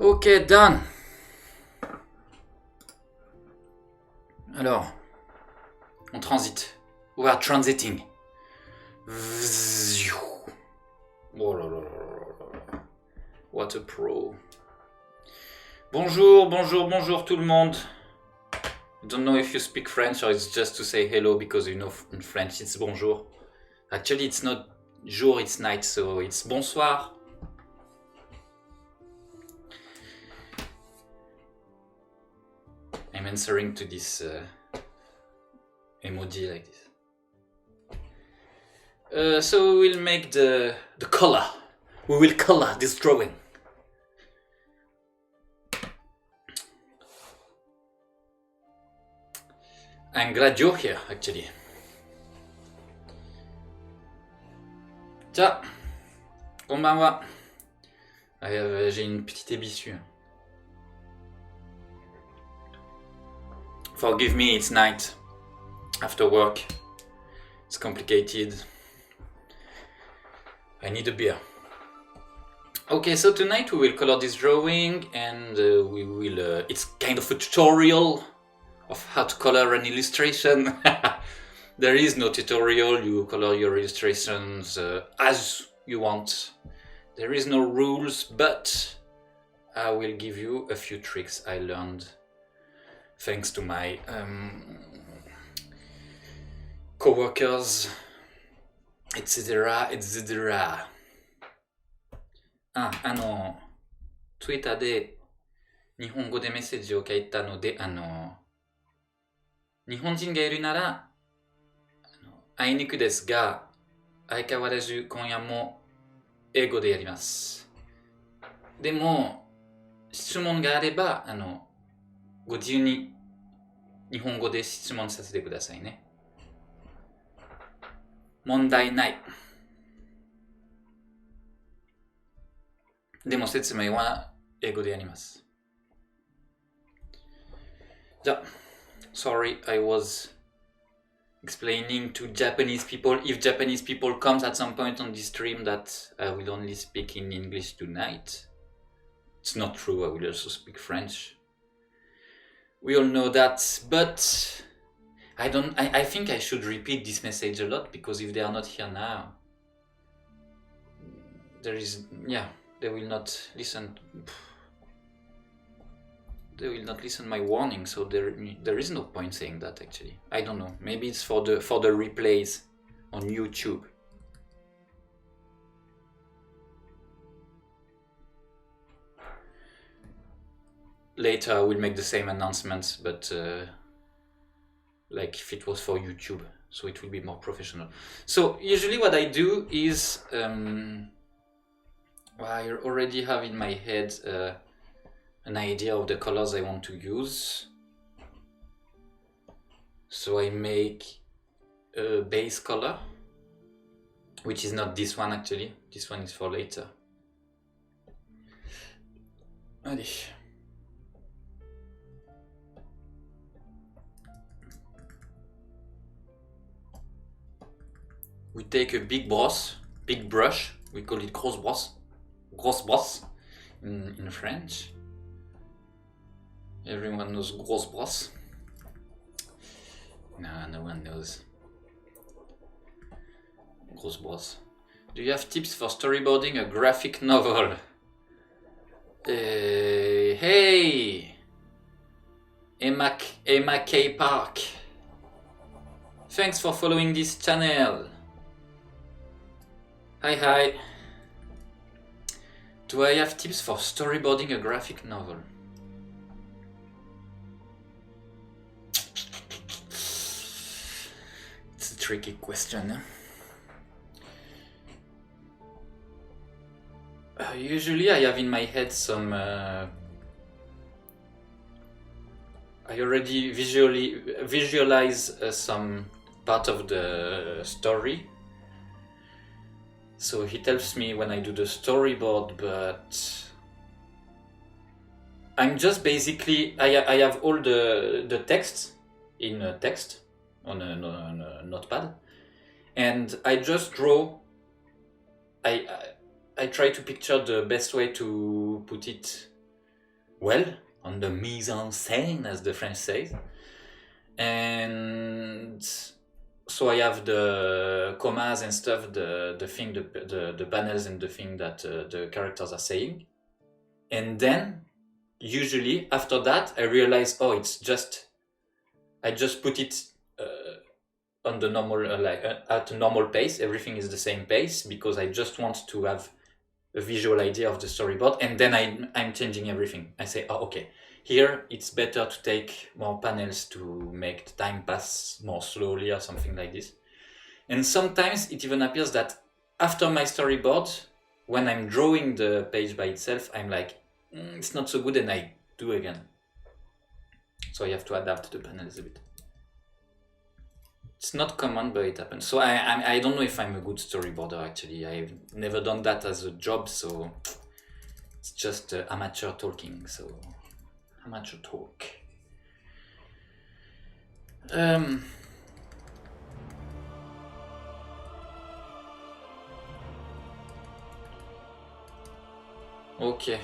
Ok, done. Alors, on transite. We are transiting. Oh là là là là. What a pro. Bonjour, bonjour, bonjour tout le monde. I don't know if you speak French or it's just to say hello because you know in French it's bonjour. Actually it's not jour, it's night, so it's bonsoir. I'm answering to this emoji like this. So we will make the color. We will color this drawing. I'm glad you're here, actually. Ciao. Konbanwa. J'ai une petite ébissue. Forgive me, it's night. After work. It's complicated. I need a beer. Okay, so tonight we will color this drawing and we will... it's kind of a tutorial of how to color an illustration. There is no tutorial, you color your illustrations as you want. There is no rules, but I will give you a few tricks I learned thanks to my co-workers, etc., etc. ツイッターで日本語でメッセージを書いたので、日本人がいるなら、あいにくですが、相変わらず今夜も英語でやります。でも、質問があれば、ご自由に日本語で質問させてくださいね。問題ない。でも説明は英語でやります。じゃあ、sorry, I was explaining to Japanese people. If Japanese people comes at some point on this stream that I will only speak in English tonight. It's not true, I will also speak French. We all know that, but I think I should repeat this message a lot because if they are not here now, they will not listen. They will not listen my warning, so there is no point saying that actually. I don't know. Maybe it's for the replays on YouTube. Later I will make the same announcements, but like if it was for YouTube, so it will be more professional. So usually what I do is I already have in my head an idea of the colors I want to use. So I make a base color, which is not this one actually. This one is for later. Allez. We take a big brush, we call it grosse brosse in French. Everyone knows grosse brosse. No one knows. Grosse brosse. Do you have tips for storyboarding a graphic novel? Hey! Emma K. Park. Thanks for following this channel. Hi. Do I have tips for storyboarding a graphic novel? It's a tricky question. Usually I have in my head some... I already visualize some part of the story. So it helps me when I do the storyboard, but I'm just basically, I have all the text in a text on a notepad, and I just draw. I try to picture the best way to put it well, on the mise en scène, as the French say. And so I have the commas and stuff, the panels and the thing that the characters are saying. And then, usually, after that, I realize, oh, I just put it on the normal, at a normal pace. Everything is the same pace because I just want to have a visual idea of the storyboard, and then I'm changing everything. I say, oh, okay, here it's better to take more panels to make the time pass more slowly or something like this. And sometimes it even appears that after my storyboard, when I'm drawing the page by itself, I'm like, it's not so good, and I do again. So I have to adapt the panels a bit. It's not common, but it happens. So I don't know if I'm a good storyboarder, actually. I've never done that as a job, so it's just amateur talking, so amateur talk. Okay.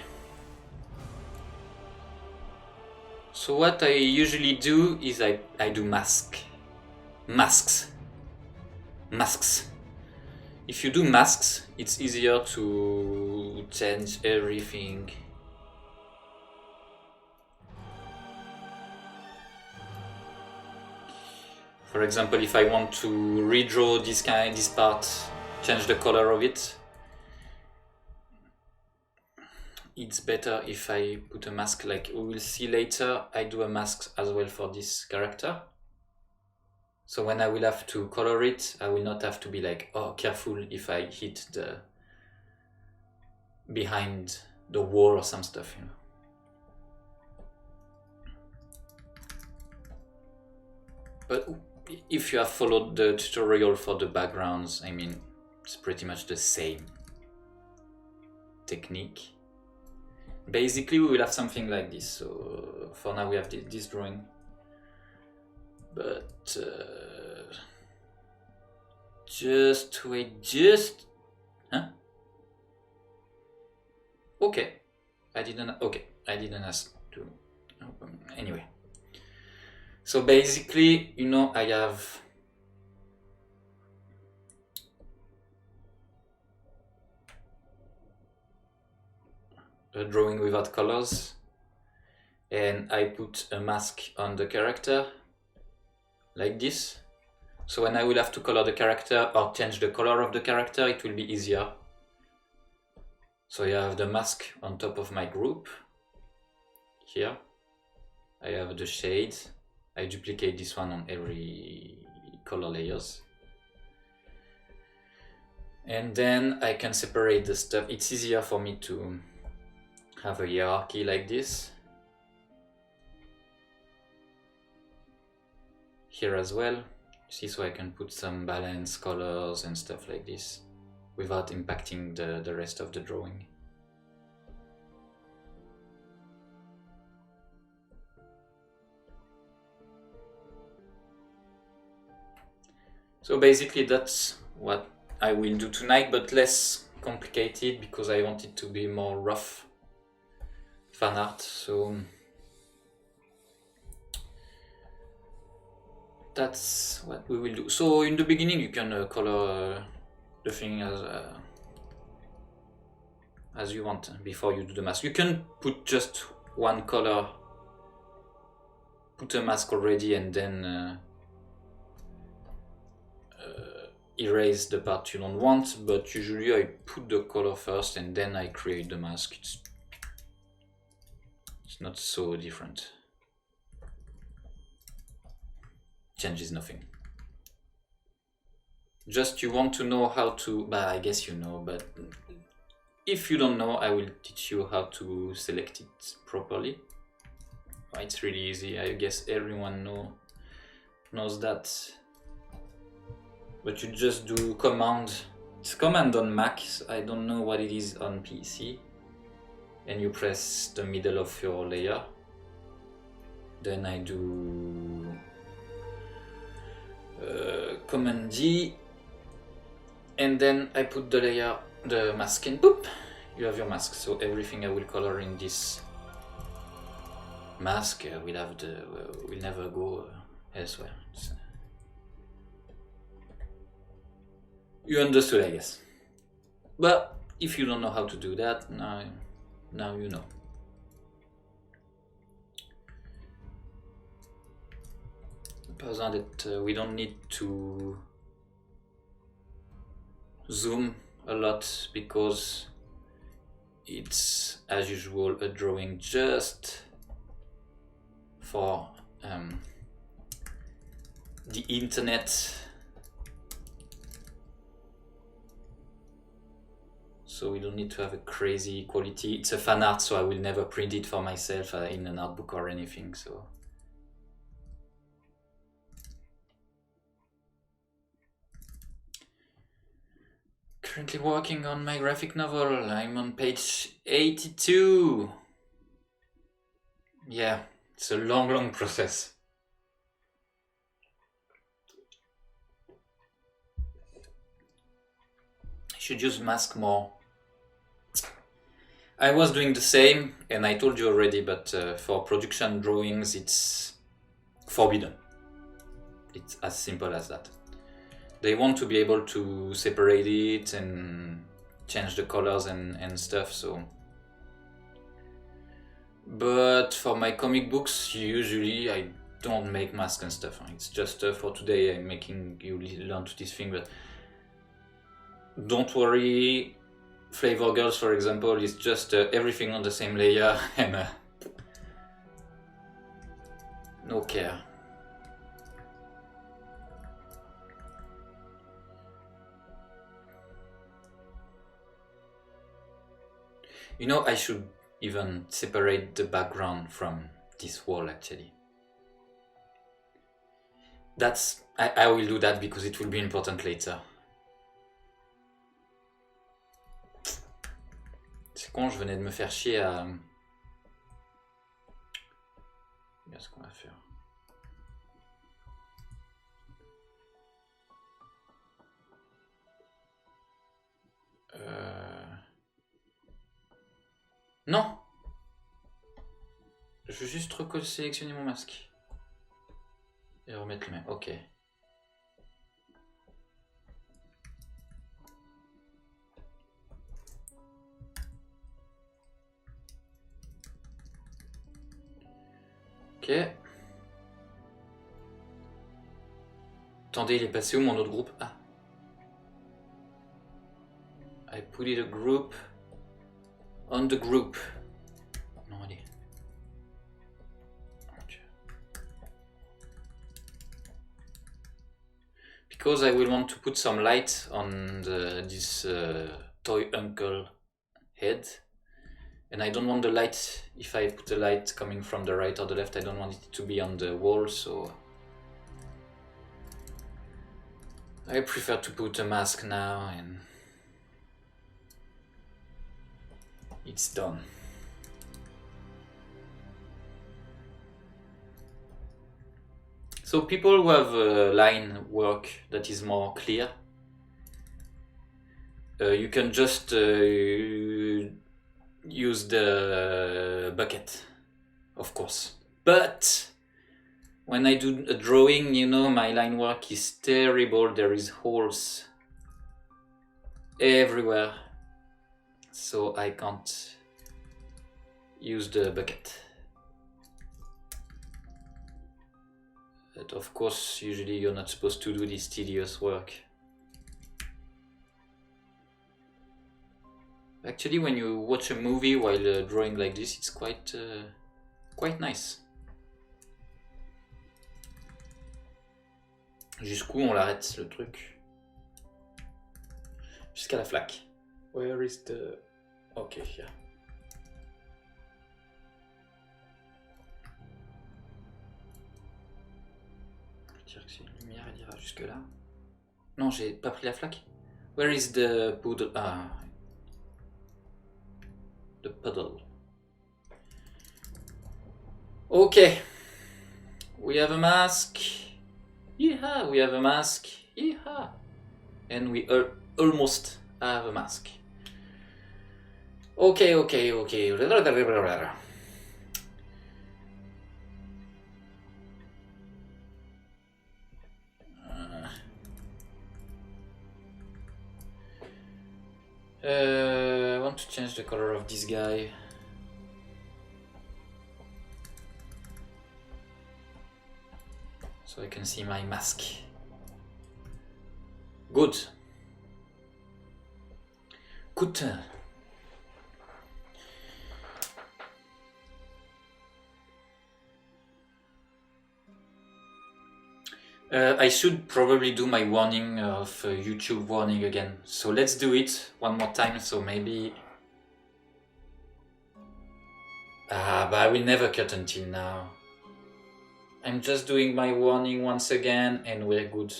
So what I usually do is I do masks. If you do masks, it's easier to change everything. For example, if I want to redraw this part, change the color of it, it's better if I put a mask. Like we will see later, I do a mask as well for this character. So when I will have to color it, I will not have to be like, oh, careful if I hit the behind the wall or some stuff, you know. But if you have followed the tutorial for the backgrounds, I mean, it's pretty much the same technique. Basically, we will have something like this. So for now, we have this drawing. But just wait, huh? Okay, I didn't ask to open. Anyway, so basically, you know, I have a drawing without colors, and I put a mask on the character like this. So when I will have to color the character or change the color of the character, it will be easier. So I have the mask on top of my group. Here I have the shade. I duplicate this one on every color layers. And then I can separate the stuff. It's easier for me to have a hierarchy like this. Here as well, see, so I can put some balance colors and stuff like this without impacting the rest of the drawing. So basically that's what I will do tonight, but less complicated because I want it to be more rough fan art. So that's what we will do. So in the beginning you can color the thing as you want before you do the mask. You can put just one color, put a mask already, and then erase the part you don't want, but usually I put the color first and then I create the mask. It's not so different. Changes nothing. Just you want to know how to, but I guess you know, but if you don't know, I will teach you how to select it properly. It's really easy. I guess everyone knows that. But you just do command. It's command on Mac. I don't know what it is on PC. And you press the middle of your layer. Then I do Command G, and then I put the layer, the mask in. Boop! You have your mask. So everything I will color in this mask, we'll never go elsewhere. You understood, I guess. But if you don't know how to do that, now you know. Besoin that we don't need to zoom a lot because it's, as usual, a drawing just for the internet. So we don't need to have a crazy quality. It's a fan art, so I will never print it for myself in an art book or anything. So currently working on my graphic novel. I'm on page 82. Yeah, it's a long process. I should use mask more. I was doing the same, and I told you already, but for production drawings, it's forbidden. It's as simple as that. They want to be able to separate it and change the colors and stuff, so. But for my comic books, usually I don't make masks and stuff. It's just for today I'm making you learn to this thing, but don't worry. Flavor Girls, for example, is just everything on the same layer and no care. You know, I should even separate the background from this wall actually. I will do that because it will be important later. C'est con, je venais de me faire chier à... Regarde ce qu'on va faire. Non! Je veux juste sélectionner mon masque. Et remettre le même. Ok. Ok. Attendez, il est passé où mon autre groupe? Ah. I put it a group on the group. Non, allez. Okay. Because I will want to put some light on this toy uncle head. And I don't want the light, if I put the light coming from the right or the left, I don't want it to be on the wall, so I prefer to put a mask now and it's done. So people who have line work that is more clear, you can just use the bucket, of course. But when I do a drawing, you know, my line work is terrible. There is holes everywhere, so I can't use the bucket. But of course, usually you're not supposed to do this tedious work. Actually, when you watch a movie while drawing like this, it's quite nice. Jusqu'où on l'arrête le truc? Jusqu'à la flaque. Where is the... Okay, here. Je veux dire que c'est une lumière, elle ira jusque là. Non, j'ai pas pris la flaque. Where is the puddle? Ah. The puddle. Okay. We have a mask. Yeehaw, we have a mask. Yeehaw. And we almost have a mask. Okay. I want to change the color of this guy. So I can see my mask. Good. Good. I should probably do my warning of YouTube warning again. So let's do it one more time. So maybe... but I will never cut until now. I'm just doing my warning once again and we're good.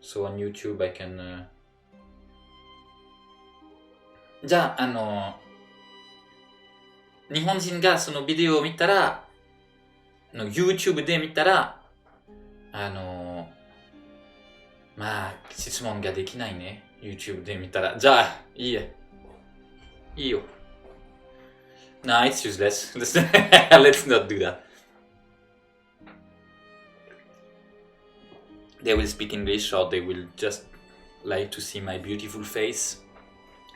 So on YouTube I can... じゃあ、日本人がそのビデオを見たら、YouTube で見たら、まあ、質問ができないね。YouTube で見たら。じゃあ、いいえ。いいよ。Nah, it's useless. Let's not do that. They will speak English or they will just like to see my beautiful face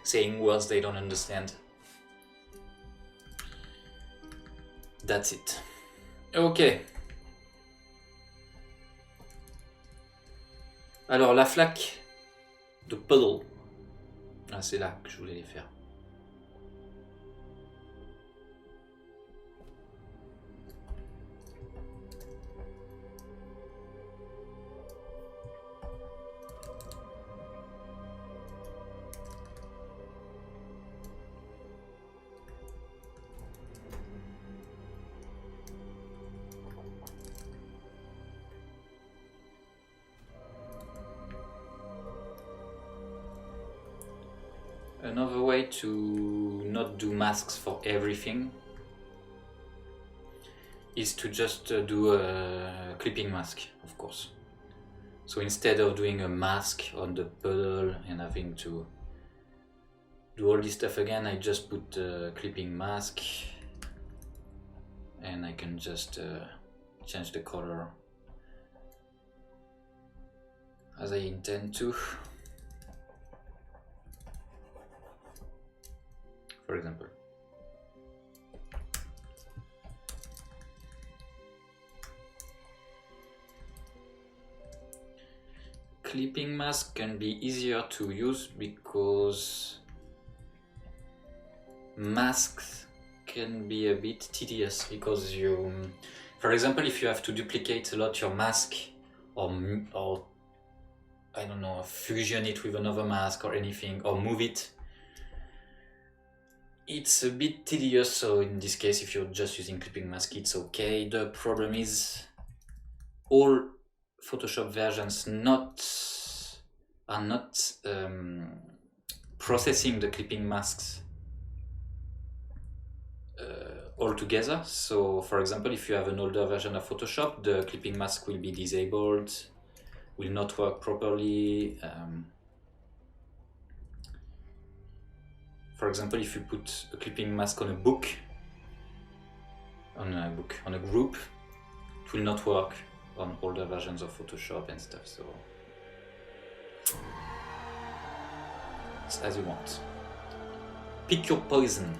saying words they don't understand. That's it. Ok. Alors la flaque de puddle. Ah, c'est là que je voulais les faire. Another way to not do masks for everything is to just do a clipping mask, of course. So instead of doing a mask on the puddle and having to do all this stuff again, I just put a clipping mask and I can just change the color as I intend to. For example. Clipping mask can be easier to use because masks can be a bit tedious because you, for example, if you have to duplicate a lot your mask or I don't know, fusion it with another mask or anything or move it, it's a bit tedious. So in this case, if you're just using clipping mask, it's okay. The problem is all Photoshop versions are not processing the clipping masks all together. So for example, if you have an older version of Photoshop, the clipping mask will be disabled, will not work properly. For example, if you put a clipping mask on a book, on a group, it will not work on older versions of Photoshop and stuff. So it's as you want. Pick your poison.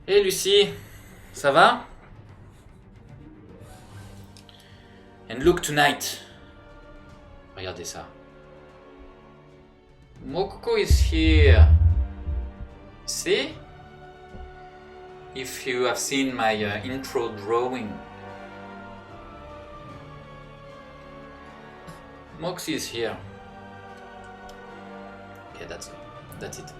Hey Lucie, ça va? And look tonight. Regardez ça. Mokoko is here. See? If you have seen my intro drawing. Moxie is here. Okay, that's it.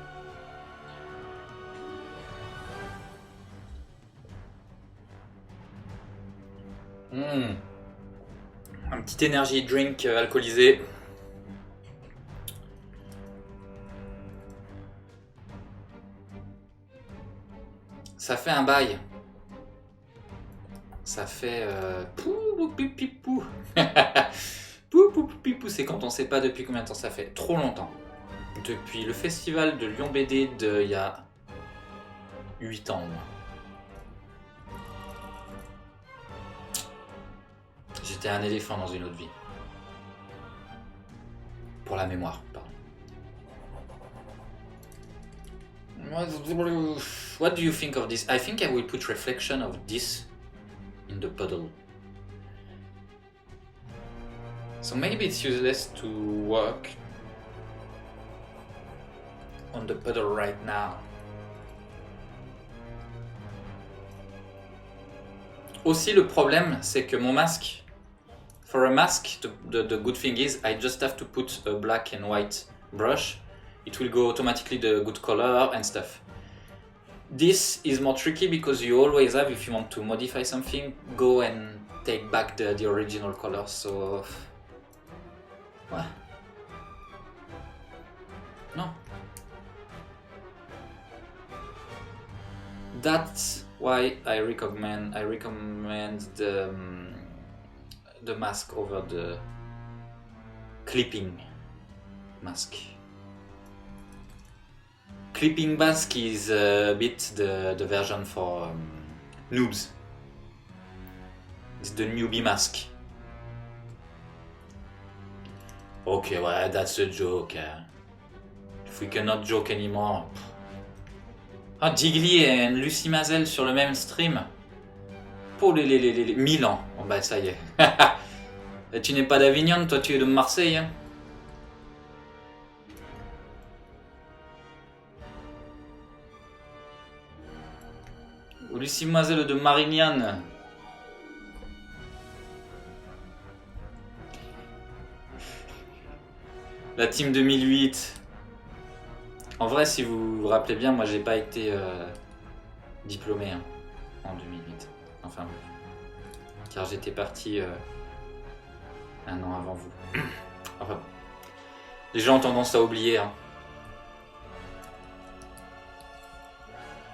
Un petit energy drink alcoolisé. Ça fait un bail. Ça fait pou. Pou, c'est quand on sait pas depuis combien de temps ça fait. Trop longtemps. Depuis le festival de Lyon BD de il y a 8 ans. J'ai J'étais un éléphant dans une autre vie. Pour la mémoire, pardon. What do you think of this? I think I will put reflection of this in the puddle. So maybe it's useless to work on the puddle right now. Aussi, le problème, c'est que mon masque, for a mask, the good thing is I just have to put a black and white brush. It will go automatically the good color and stuff. This is more tricky because you always have, if you want to modify something, go and take back the original color. So, what? No. That's why I recommend the mask over the clipping mask. Clipping mask is a bit the version for noobs. It's the newbie mask. Okay, well, that's a joke. If we cannot joke anymore. Ah, Diggly et Lucie Mazel sur le même stream. Pour les 1000 ans. Oh bah ça y est. Et tu n'es pas d'Avignon, toi tu es de Marseille. Hein. Lucie Mazel de Marignane. La team 2008. En vrai, si vous vous rappelez bien, moi j'ai pas été diplômé hein, en 2008. Enfin bref. Car j'étais parti un an avant vous. Enfin bon. Les gens ont tendance à oublier. Hein.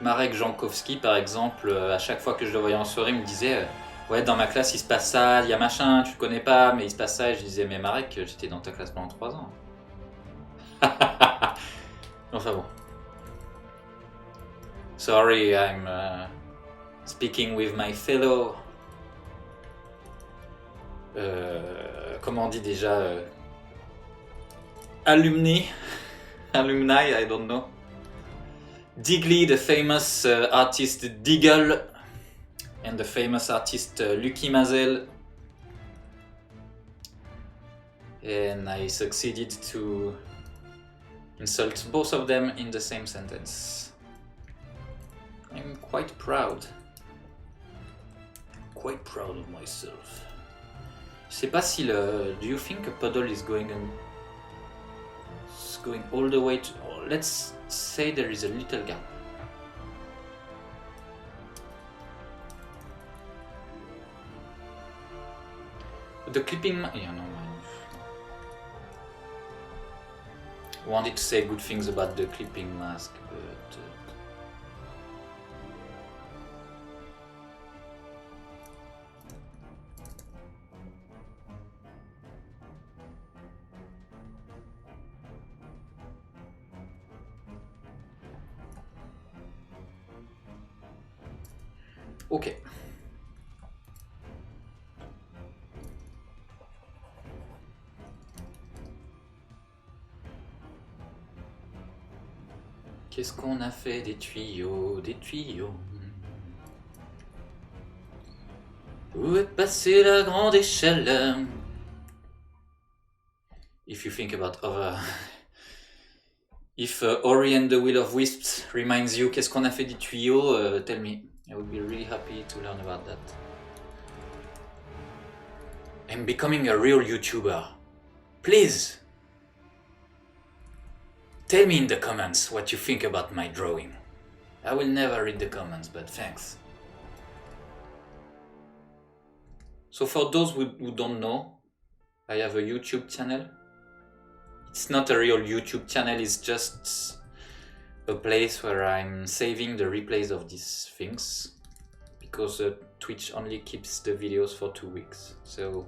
Marek Jankowski, par exemple, à chaque fois que je le voyais en soirée, il me disait ouais, dans ma classe il se passe ça, il y a machin, tu le connais pas, mais il se passe ça. Et je disais mais Marek, j'étais dans ta classe pendant 3 ans. Enfin bon. Sorry, I'm speaking with my fellow. Comment on dit déjà alumni, I don't know. Diggly, the famous artist Diggle, and the famous artist Lucie Mazel. And I succeeded to insult both of them in the same sentence. I'm quite proud. Quite proud of myself. Je sais pas si le... Do you think a puddle is going all the way to... Oh, let's say there is a little gap. The clipping... Yeah, no, I wanted to say good things about the clipping mask, but... Ok. Qu'est-ce qu'on a fait des tuyaux, Où est passée la grande échelle? If you think about other... If Ori and the Will of Wisps reminds you qu'est-ce qu'on a fait des tuyaux, tell me. I would be really happy to learn about that. I'm becoming a real YouTuber. Please! Tell me in the comments what you think about my drawing. I will never read the comments, but thanks. So for those who don't know, I have a YouTube channel. It's not a real YouTube channel, it's just a place where I'm saving the replays of these things. Because Twitch only keeps the videos for 2 weeks. So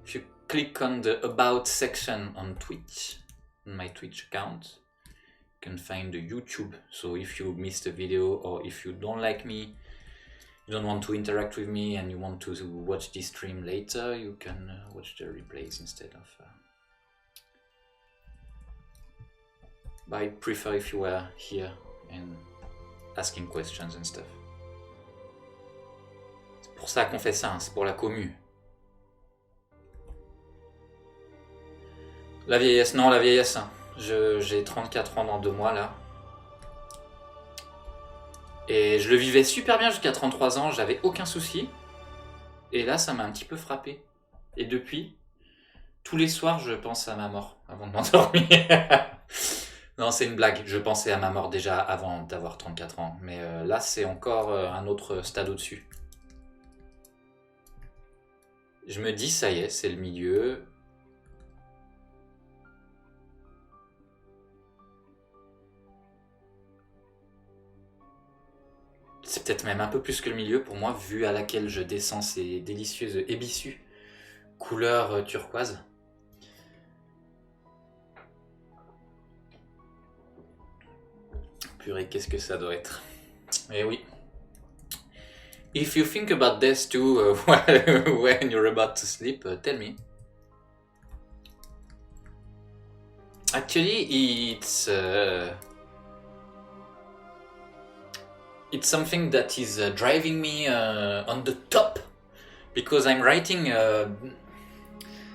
if you click on the About section on Twitch, on my Twitch account, you can find the YouTube. So if you missed a video or if you don't like me you don't want to interact with me and you want to watch this stream later, you can watch the replays instead of... But I prefer if you were here and asking questions and stuff. C'est pour ça qu'on fait ça, hein, c'est pour la commu. La vieillesse, non, la vieillesse. Hein. J'ai 34 ans dans 2 mois là. Et je le vivais super bien jusqu'à 33 ans, j'avais aucun souci. Et là, ça m'a un petit peu frappé. Et depuis, tous les soirs, je pense à ma mort avant de m'endormir. Non, c'est une blague. Je pensais à ma mort déjà avant d'avoir 34 ans. Mais là, c'est encore un autre stade au-dessus. Je me dis, ça y est, c'est le milieu. C'est peut-être même un peu plus que le milieu pour moi, vu à laquelle je descends ces délicieuses ébissus, couleur turquoise. Purée, qu'est-ce que ça doit être. Eh oui. If you think about this too when you're about to sleep, tell me. Actually, it's something that is driving me on the top because I'm writing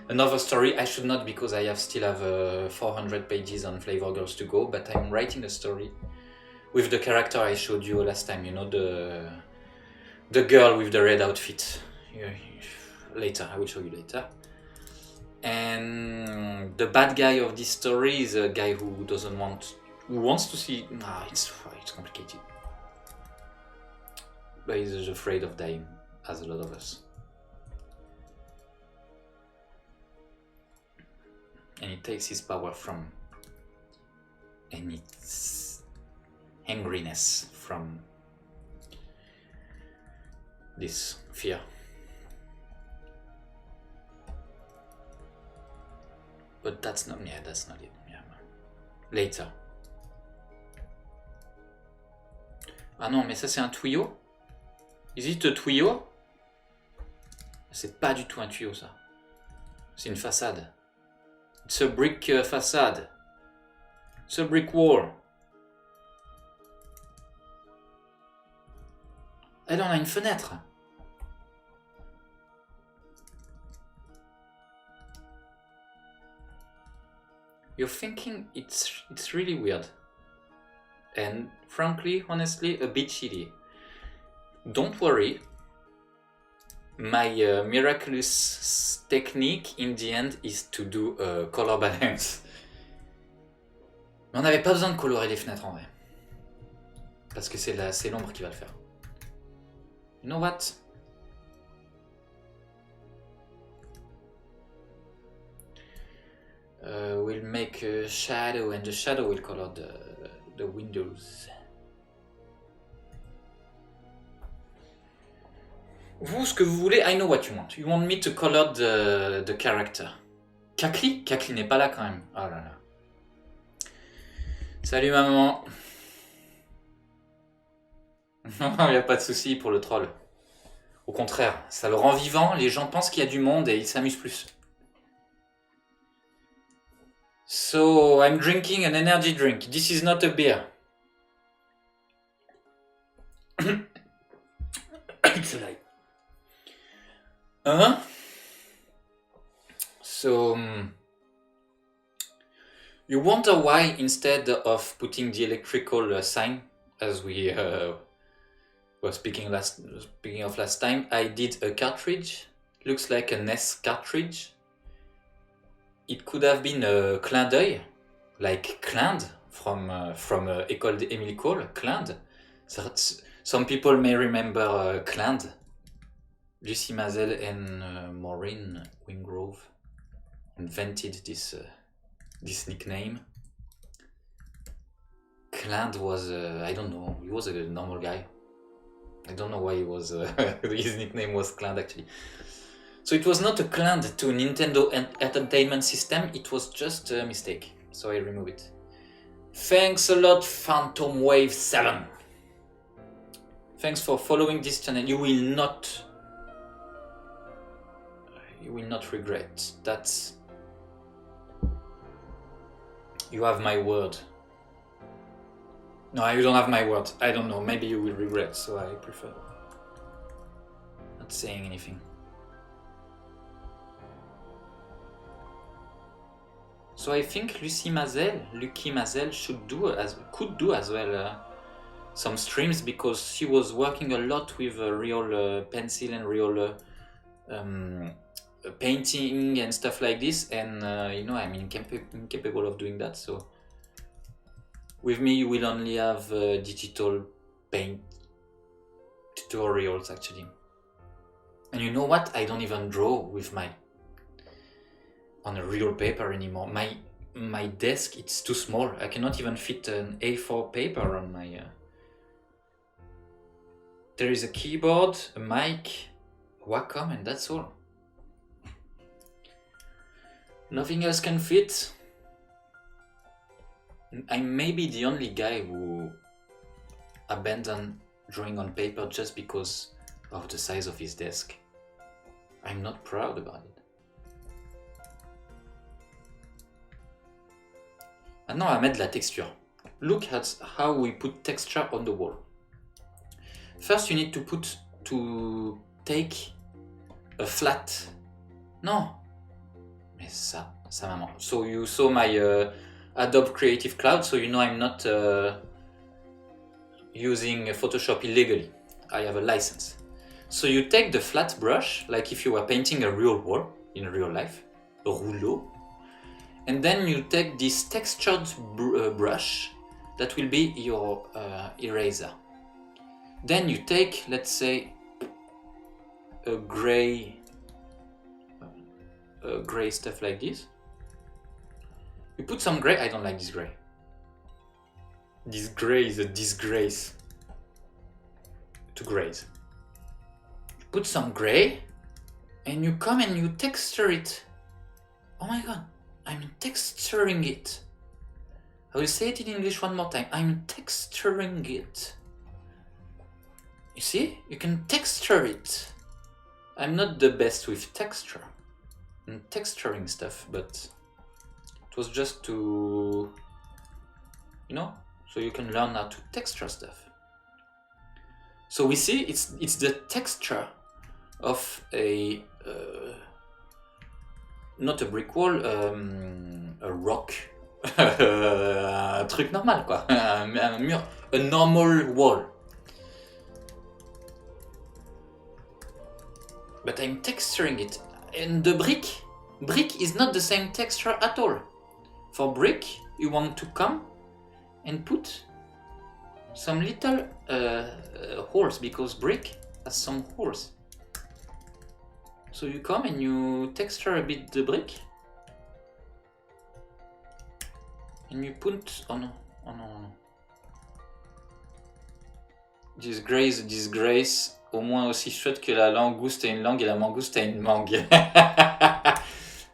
another story. I should not because I still have 400 pages on Flavor Girls to go, but I'm writing a story with the character I showed you last time, you know, the girl with the red outfit. Later, I will show you later. And the bad guy of this story is a guy who wants to see. Nah, it's complicated. But he's afraid of dying, as a lot of us. And he takes his power from... and its angriness from this fear. But that's not... yeah, that's not it. Yeah. Later. Ah non, mais ça c'est un tuyau? Is it a tuyau? C'est pas du tout un tuyau ça. C'est une façade. It's a brick façade. It's a brick wall. Ah là on a une fenêtre. You're thinking it's really weird. And frankly, honestly, a bit shitty. Don't worry, my miraculous technique in the end is to do a color balance. Mais on n'avait pas besoin de colorer les fenêtres en vrai. Parce que c'est l'ombre qui va le faire. You know what? We'll make a shadow and the shadow will color the windows. Vous, ce que vous voulez, I know what you want. You want me to color the character. Kakli? Kakli n'est pas là quand même. Oh là là. Salut maman. Non, il n'y a pas de souci pour le troll. Au contraire, ça le rend vivant, les gens pensent qu'il y a du monde et ils s'amusent plus. So, I'm drinking an energy drink. This is not a beer. It's a lie. So, you wonder why instead of putting the electrical sign, as we were speaking of last time, I did a cartridge. Looks like a NES cartridge. It could have been a clin d'œil, like Clind from École d'Émile Cole, Clind. Some people may remember Clind. Lucy Mazel and Maureen Wingrove invented this nickname. Clind was, I don't know, he was a normal guy. I don't know why he was, his nickname was Clind actually. So it was not a Clind to Nintendo Entertainment System, it was just a mistake. So I remove it. Thanks a lot, Phantom Wave 7. Thanks for following this channel. You will not regret. That's... You have my word. No, you don't have my word. I don't know. Maybe you will regret, so I prefer not saying anything. So I think Lucky Mazel could do as well some streams, because she was working a lot with real pencil and real painting and stuff like this, and you know, I'm incapable of doing that. So with me, you will only have digital paint tutorials actually. And you know what? I don't even draw with on a real paper anymore. My desk, it's too small. I cannot even fit an A4 paper on my... There is a keyboard, a mic, Wacom, and that's all. Nothing else can fit. I may be the only guy who abandoned drawing on paper just because of the size of his desk. I'm not proud about it. Maintenant, on va mettre de la texture. Look at how we put texture on the wall. First, you need to take a flat. No. Mais ça maman. So you saw my Adobe Creative Cloud, so you know I'm not using Photoshop illegally. I have a license. So you take the flat brush, like if you were painting a real wall in real life, a rouleau, and then you take this textured brush that will be your eraser. Then you take, let's say, a gray stuff like this. You put some gray. I don't like this gray. This gray is a disgrace to grays. You put some gray and you come and you texture it. Oh my god, I'm texturing it. I will say it in English one more time. I'm texturing it. You see? You can texture it. I'm not the best with texture and texturing stuff, but it was just to, you know, so you can learn how to texture stuff. So we see it's the texture of a not a brick wall, a rock, un truc normal quoi, un mur, a normal wall. But I'm texturing it, and the brick is not the same texture at all. For brick, you want to come and put some little holes, because brick has some holes. So you come and you texture a bit the brick, and you put oh no. This gray is a disgrace, au moins aussi chouette que la langouste a une langue et la mangouste a une mangue.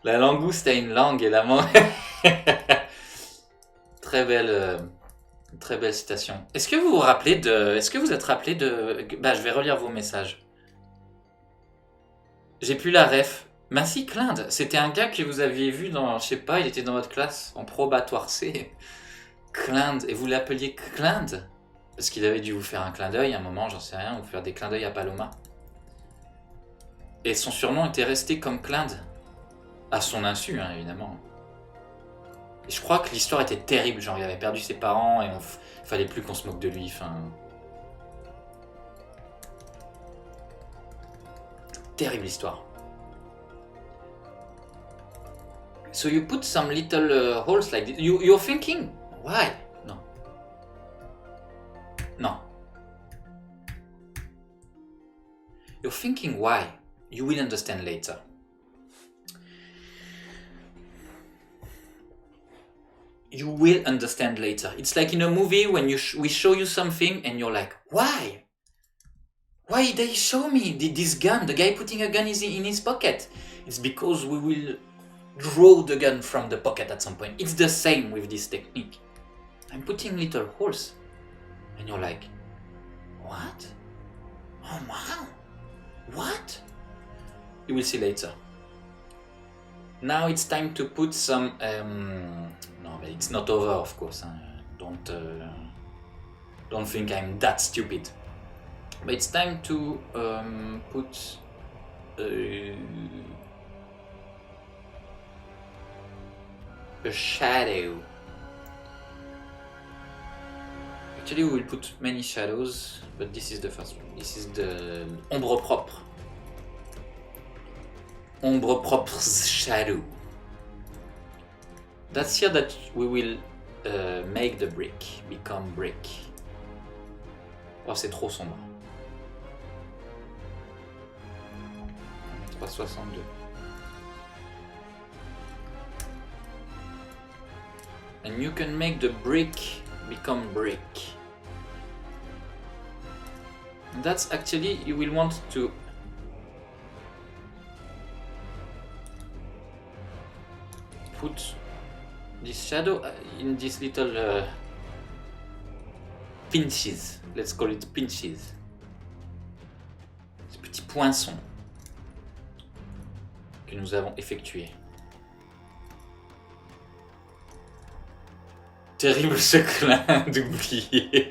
La langouste a une langue et la mangue. Très belle citation. Est-ce que vous vous rappelez de... Est-ce que vous êtes rappelé de... Bah, je vais relire vos messages. J'ai plus la ref. Merci Clind. C'était un gars que vous aviez vu dans... Je sais pas, il était dans votre classe en probatoire C. Clind. Et vous l'appeliez Clind? Parce qu'il avait dû vous faire un clin d'œil à un moment, j'en sais rien, ou faire des clins d'œil à Paloma. Et son surnom était resté comme Clind. À son insu, hein, évidemment. Et je crois que l'histoire était terrible, genre il avait perdu ses parents et fallait plus qu'on se moque de lui, enfin... Terrible histoire. So you put some little holes like this. You're thinking, why? No. No. You're thinking why? You will understand later. You will understand later. It's like in a movie when we show you something and you're like, why? Why they show me this gun? The guy putting a gun in his pocket. It's because we will draw the gun from the pocket at some point. It's the same with this technique. I'm putting little holes. And you're like, what? Oh wow! What? You will see later. Now it's time to put some... no, but it's not over, of course. Don't think I'm that stupid. But it's time to put... a shadow. Actually, we will put many shadows, but this is the first one. This is the ombre propre. Ombre propre's shadow. That's here that we will make the brick become brick. Oh, c'est trop sombre. 362. And you can make the brick become brick. And that's actually, you will want to put this shadow in this little pinches. Let's call it pinches. Ces petits poinçons que nous avons effectués. Terrible ce clin d'oublier.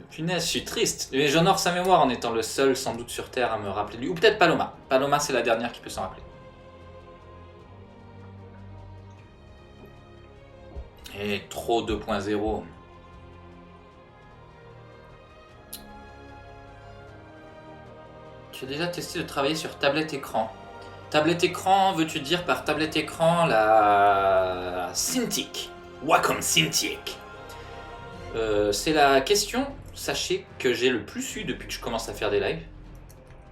Punaise, je suis triste. Mais j'honore sa mémoire en étant le seul sans doute sur Terre à me rappeler de lui. Ou peut-être Paloma. Paloma, c'est la dernière qui peut s'en rappeler. Et trop 2.0. Tu as déjà testé de travailler sur tablette écran. Tablette écran, veux-tu dire par tablette écran la Cintiq, Wacom Cintiq. C'est la question, sachez, que j'ai le plus eu depuis que je commence à faire des lives.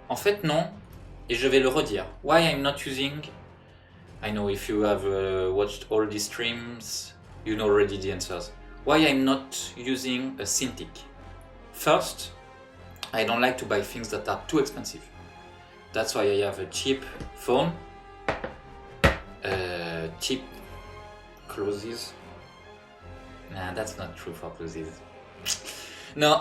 En fait, non, et je vais le redire. Why I'm not using... I know if you have watched all these streams, you know already the answers. Why I'm not using a Cintiq. First, I don't like to buy things that are too expensive. That's why I have a cheap phone, cheap clothes. Nah, that's not true for clothes. No,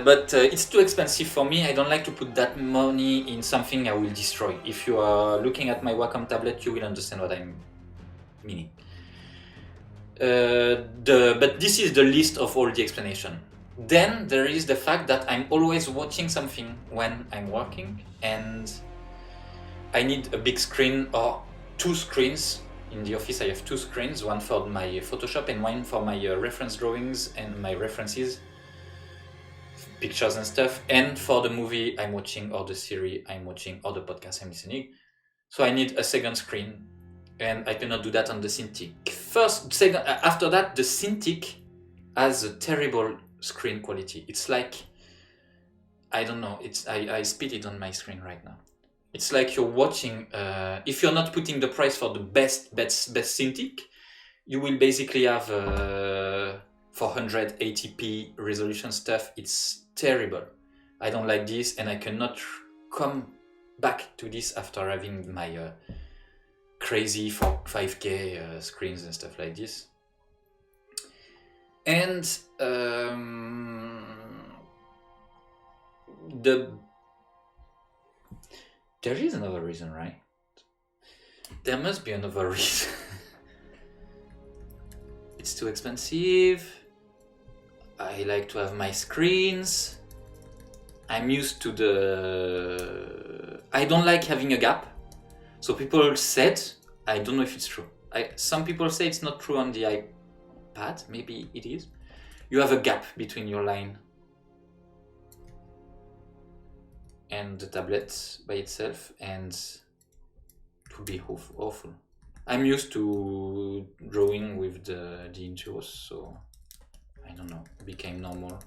but it's too expensive for me. I don't like to put that money in something I will destroy. If you are looking at my Wacom tablet, you will understand what I'm meaning. But this is the list of all the explanation. Then there is the fact that I'm always watching something when I'm working, and I need a big screen or two screens. In the office I have two screens, one for my Photoshop and one for my reference drawings and my references, pictures and stuff, and for the movie I'm watching or the series I'm watching or the podcast I'm listening. So I need a second screen, and I cannot do that on the Cintiq. After that, the Cintiq has a terrible screen quality. It's like, I don't know, I spit it on my screen right now. It's like you're watching, if you're not putting the price for the best Cintiq, you will basically have 480p resolution stuff. It's terrible. I don't like this, and I cannot come back to this after having my crazy 5K screens and stuff like this. And there is another reason, right? There must be another reason. It's too expensive. I like to have my screens. I'm used to the... I don't like having a gap. So people said, I don't know if it's true. Some people say it's not true on the iPad. Maybe it is. You have a gap between your line and the tablet by itself, and it would be awful. I'm used to drawing with the Intuos, so I don't know, it became normal.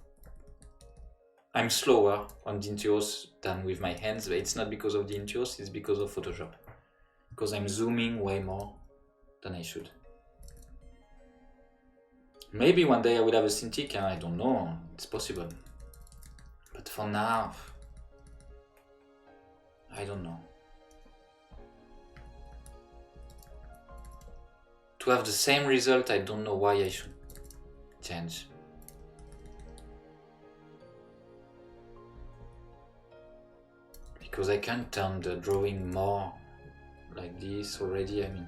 I'm slower on the Intuos than with my hands, but it's not because of the Intuos, it's because of Photoshop. Because I'm zooming way more than I should. Maybe one day I will have a Cintiq, I don't know, it's possible. But for now, I don't know. To have the same result, I don't know why I should change. because I can turn the drawing more like this already, I mean.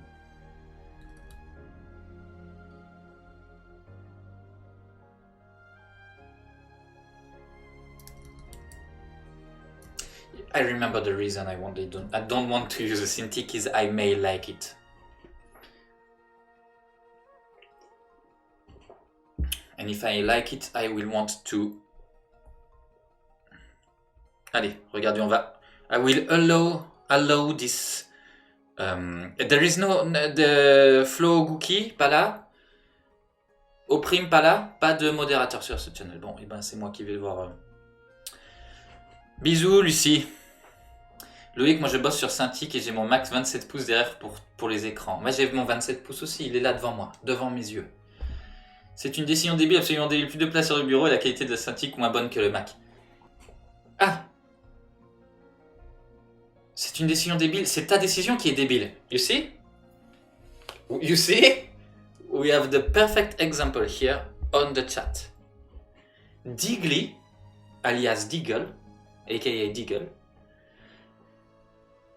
I remember the reason I don't want to use a Cintiq is I may like it. And if I like it, I will want to... Allez, regardez, on va... I will allow this... there is no... The flow Gookie, pas là. Opprime, pas là. Pas de modérateur sur ce channel. Bon, et ben c'est moi qui vais le voir. Bisous, Lucie. Loïc, moi je bosse sur Cintiq et j'ai mon max 27 pouces derrière pour les écrans. Moi j'ai mon 27 pouces aussi, il est là devant moi, devant mes yeux. C'est une décision débile, absolument débile. Plus de place sur le bureau et la qualité de la Cintiq moins bonne que le Mac. Ah! C'est une décision débile, c'est ta décision qui est débile. You see? You see? We have the perfect example here on the chat. Diggly, alias Diggle, aka Diggle,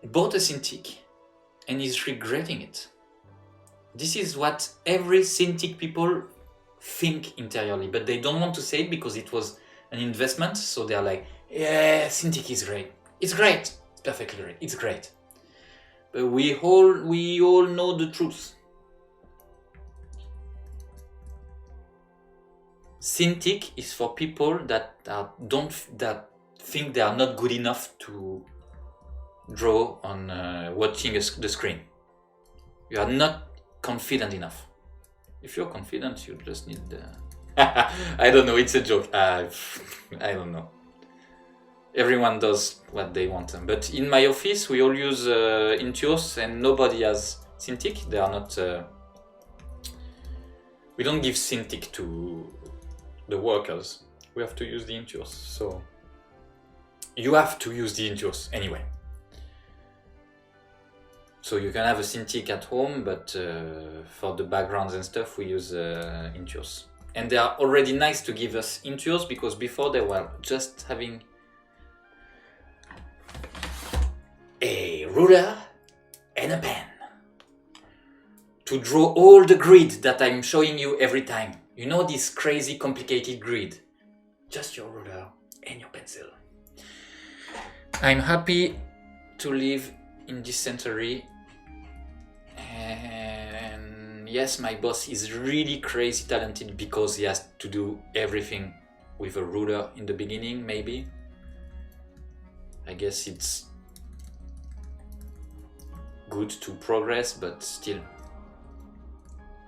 bought a Cintiq and is regretting it. This is what every Cintiq people think interiorly, but they don't want to say it because it was an investment, so they're like, yeah, Cintiq is great. It's great. It's perfectly great. It's great. But we all know the truth. Cintiq is for people that think they are not good enough to draw on watching the screen. You are not confident enough. If you're confident, you just need the... I don't know, it's a joke. I don't know. Everyone does what they want. But in my office, we all use Intuos and nobody has Cintiq. They are not... we don't give Cintiq to the workers. We have to use the Intuos. So you have to use the Intuos anyway. So you can have a Cintiq at home, but for the backgrounds and stuff, we use Intuos. And they are already nice to give us Intuos because before they were just having a ruler and a pen to draw all the grid that I'm showing you every time. You know this crazy complicated grid. Just your ruler and your pencil. I'm happy to live in this century. And yes, my boss is really crazy talented because he has to do everything with a ruler in the beginning, maybe. I guess it's good to progress, but still,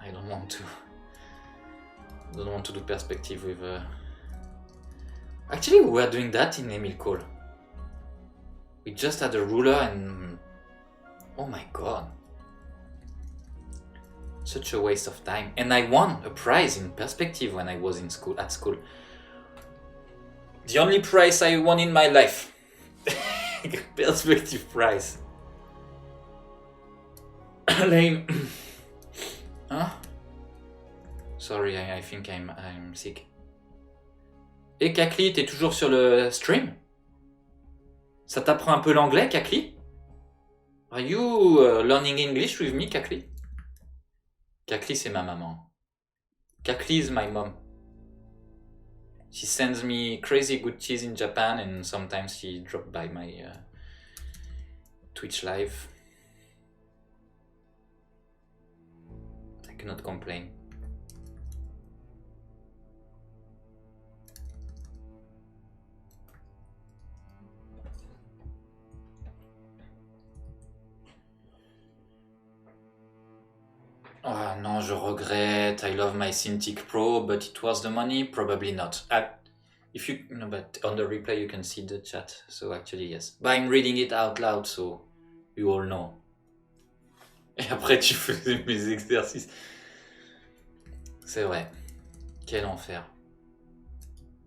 I don't want to do perspective with... Actually, we were doing that in Emil Cole. We just had a ruler and... Oh my god. Such a waste of time. And I won a prize in perspective when I was at school. The only prize I won in my life. Perspective prize. Lame. Huh? Sorry, I think I'm sick. Et Kakli, t'es toujours sur le stream? Ça t'apprend un peu l'anglais, Kakli? Are you learning English with me, Kakli? Kakli, c'est ma maman. Kakli is my mom. She sends me crazy good cheese in Japan and sometimes she drops by my Twitch live. I cannot complain. Oh non, je regrette. I love my Cintiq Pro, but it was the money? Probably not. If you no, but on the replay you can see the chat. So actually yes. But I'm reading it out loud, so you all know. Et après tu faisais mes exercices. C'est vrai. Quel enfer.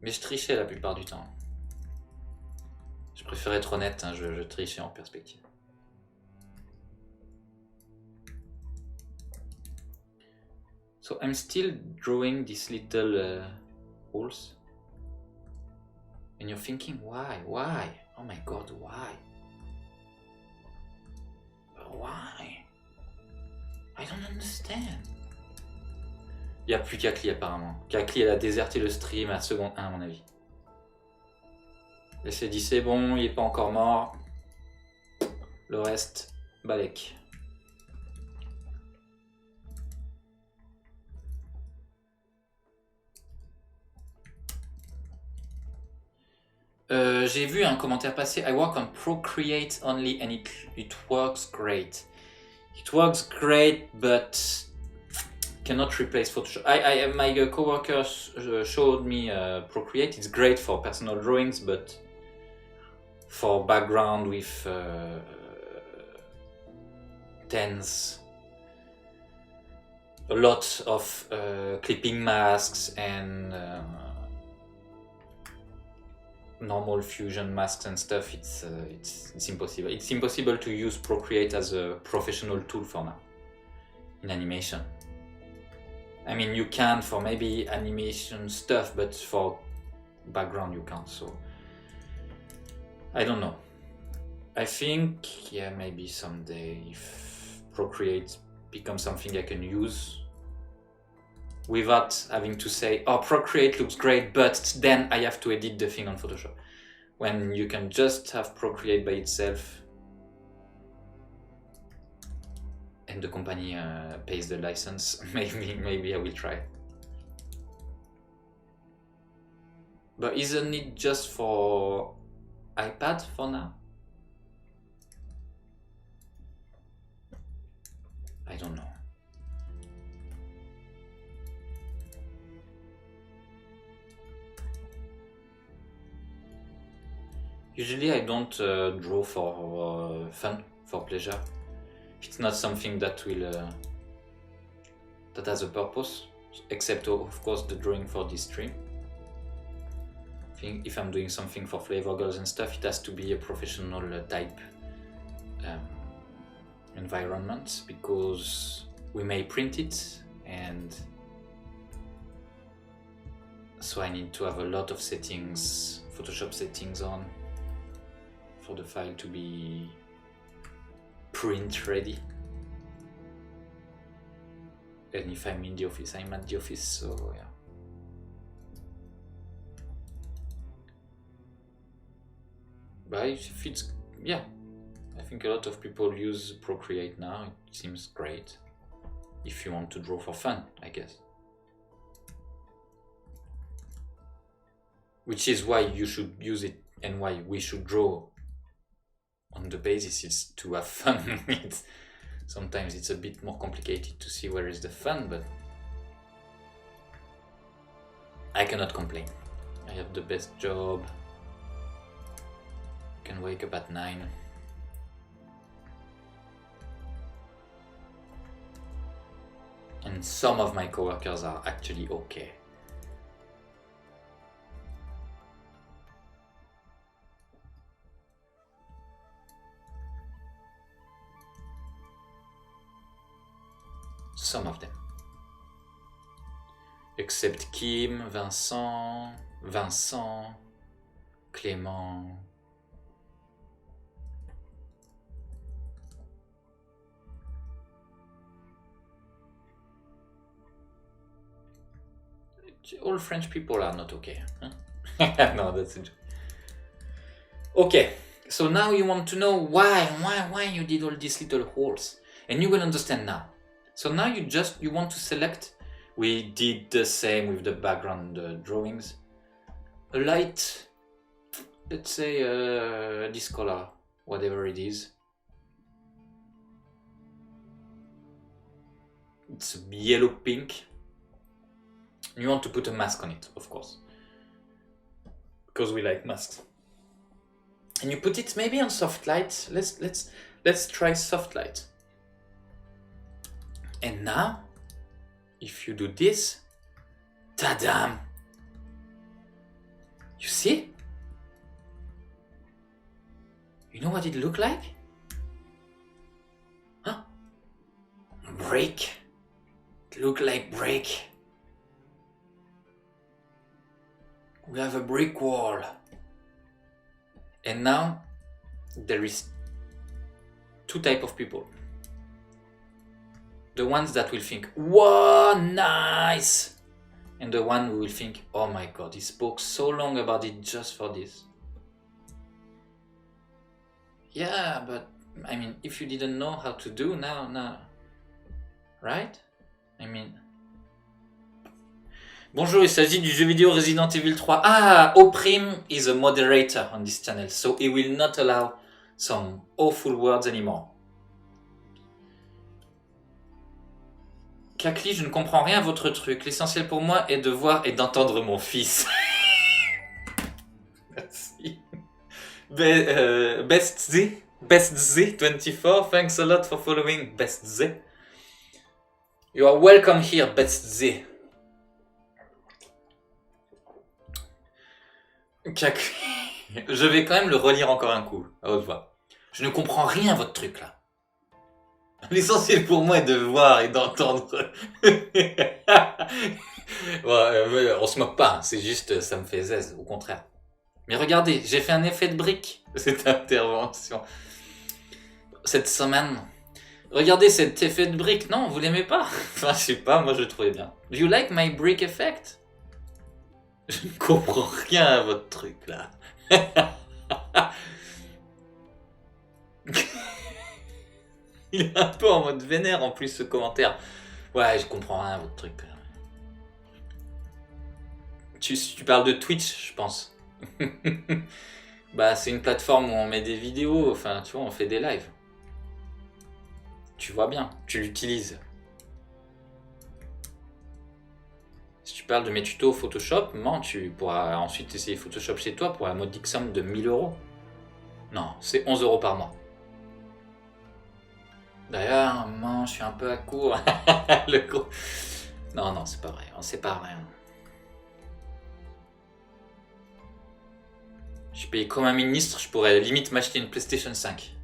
Mais je trichais la plupart du temps. Je préfère être honnête, hein, je trichais en perspective. So I'm still drawing these little holes. And you're thinking, why? Oh my god, why? I don't understand. Il n'y a plus Kakli apparemment. Kakli, elle a déserté le stream à seconde 1 à mon avis. Elle s'est dit c'est bon, il est pas encore mort. Le reste, balèque. J'ai vu un commentaire passer. I work on Procreate only and it works great. It works great, but cannot replace Photoshop. My coworker showed me Procreate. It's great for personal drawings, but for background with tens, a lot of clipping masks and normal fusion masks and stuff, it's impossible. It's impossible to use Procreate as a professional tool for now in animation. I mean, you can for maybe animation stuff, but for background you can't. So I don't know. I think, yeah, maybe someday if Procreate becomes something I can use without having to say, oh, Procreate looks great, but then I have to edit the thing on Photoshop. When you can just have Procreate by itself and the company pays the license, maybe I will try. But isn't it just for iPad for now? I don't know. Usually I don't draw for fun, for pleasure. It's not something that will that has a purpose, except of course the drawing for this stream. I think if I'm doing something for Flavor Girls and stuff, it has to be a professional type environment, because we may print it, and so I need to have a lot of settings, Photoshop settings on, for the file to be print ready. And if I'm in the office, I'm at the office, so yeah. But if it's, yeah, I think a lot of people use Procreate now. It seems great if you want to draw for fun, I guess. Which is why you should use it, and why we should draw on the basis is to have fun. Sometimes it's a bit more complicated to see where is the fun, but I cannot complain. I have the best job. Can wake up at 9. And some of my coworkers are actually okay. Some of them. Except Kim, Vincent, Clément. All French people are not okay. Huh? No, that's a joke. Okay, so now you want to know why you did all these little holes, and you will understand now. So now you want to select. We did the same with the background drawings. A light, let's say this color, whatever it is. It's yellow pink. You want to put a mask on it, of course, because we like masks. And you put it maybe on soft light. Let's try soft light. And now, if you do this, ta-dam! You see? You know what it looked like? Huh? Brick. It looked like brick. We have a brick wall. And now, there is two types of people. The ones that will think, wow, nice! And the one who will think, oh my god, he spoke so long about it just for this. Yeah, but I mean, if you didn't know how to do now, right? I mean... Bonjour, il s'agit du jeu vidéo Resident Evil 3. Ah, Oprim is a moderator on this channel, so he will not allow some awful words anymore. Kakli, je ne comprends rien à votre truc. L'essentiel pour moi est de voir et d'entendre mon fils. Merci. Best Z 24, thanks a lot for following Best Z. You are welcome here, Best Z. Kakli. Je vais quand même le relire encore un coup, à haute voix. Je ne comprends rien à votre truc là. L'essentiel pour moi est de voir et d'entendre. On se moque pas, c'est juste, ça me fait zèze, au contraire. Mais regardez, j'ai fait un effet de brique, cette intervention. Cette semaine. Regardez cet effet de brique, non, vous l'aimez pas? Enfin, je sais pas, moi je le trouvais bien. Do you like my brick effect? Je ne comprends rien à votre truc là. Il est un peu en mode vénère en plus ce commentaire. Ouais, je comprends rien à votre truc. Tu parles de Twitch, je pense. Bah, c'est une plateforme où on met des vidéos, enfin, tu vois, on fait des lives. Tu vois bien, tu l'utilises. Si tu parles de mes tutos Photoshop, non, tu pourras ensuite essayer Photoshop chez toi pour la modique somme de 1000 €. Non, c'est 11 € par mois. D'ailleurs, maman, je suis un peu à court. Le gros... Non, c'est pas vrai, on sait pas rien. Je paye comme un ministre, je pourrais limite m'acheter une PlayStation 5.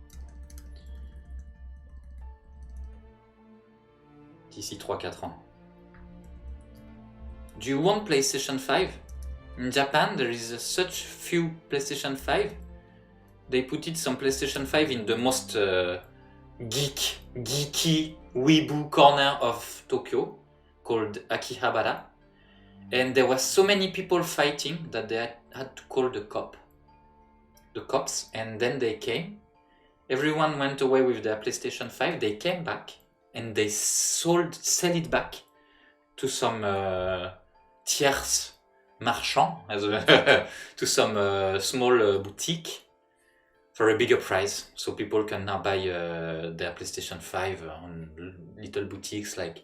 D'ici 3-4 ans. Do you want PlayStation 5? In Japan, there is such few PlayStation 5. They put it some PlayStation 5 in the most geeky weeboo corner of Tokyo, called Akihabara. And there was so many people fighting that they had to call the cops, and then they came. Everyone went away with their PlayStation 5. They came back and they sell it back to some tierce marchand, to some small boutique for a bigger price. So people can now buy their PlayStation 5 on little boutiques like,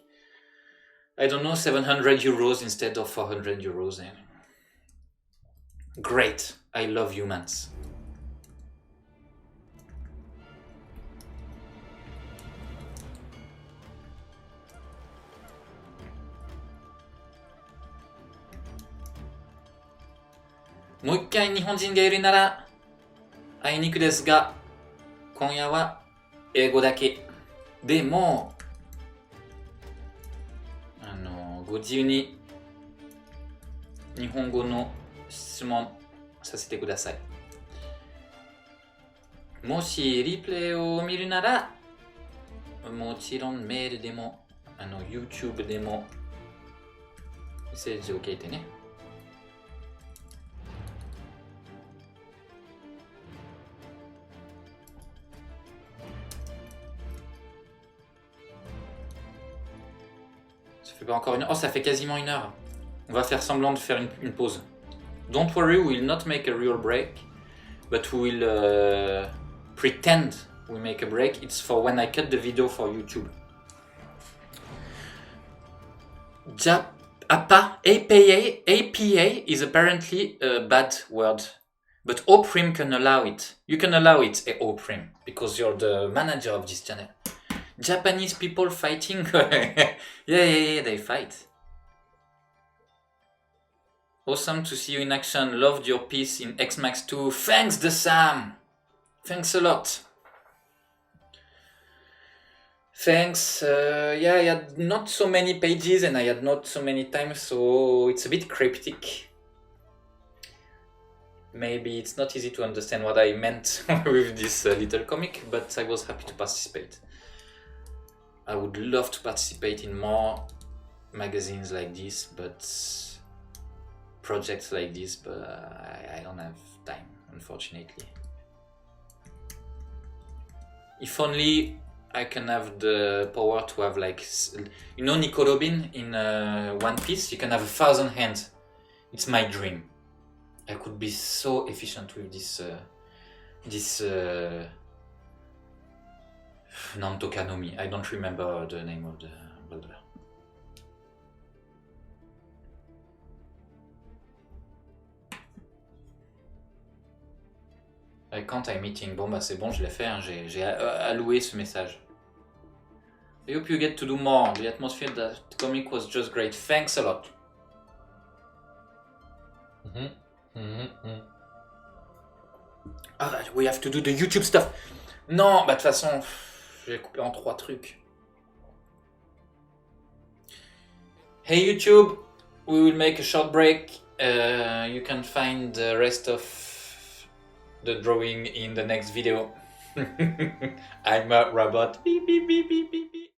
I don't know, 700 € instead of 400 €. Great, I love humans. Mo ikkai nihonjin ga iru nara ainiku desu ga, konya wa eigo dake. De mo, ご自由に日本語の質問させてください。もしリプレイを見るなら、もちろんメールでも、YouTube でもメッセージを受けてね。Ça fait pas encore une heure. Oh, ça fait quasiment une heure. On va faire semblant de faire une pause. Don't worry, we will not make a real break, but we will pretend we make a break. It's for when I cut the video for YouTube. APA is apparently a bad word, but Oprim can allow it. You can allow it, Oprim, because you're the manager of this channel. Japanese people fighting? yeah, they fight. Awesome to see you in action. Loved your piece in X-Max 2. Thanks, the Sam! Thanks a lot. Thanks. Yeah, I had not so many pages and I had not so many times, so it's a bit cryptic. Maybe it's not easy to understand what I meant with this little comic, but I was happy to participate. I would love to participate in more magazines like this, but projects like this, but I don't have time, unfortunately. If only I can have the power to have, like, you know, Nico Robin in One Piece, you can have 1,000 hands. It's my dream. I could be so efficient with this Nantoka no Mi. I don't remember the name of the builder. Quand I'm meeting, bon bah c'est bon, je l'ai fait, hein, j'ai alloué ce message. I hope you get to do more. The atmosphere of that comic was just great. Thanks a lot. Ah, we have to do the YouTube stuff. Non, bah de toute façon, je vais couper en 3 trucs. Hey YouTube, we will make a short break. You can find the rest of the drawing in the next video. I'm a robot. Beep, beep, beep, beep, beep, beep.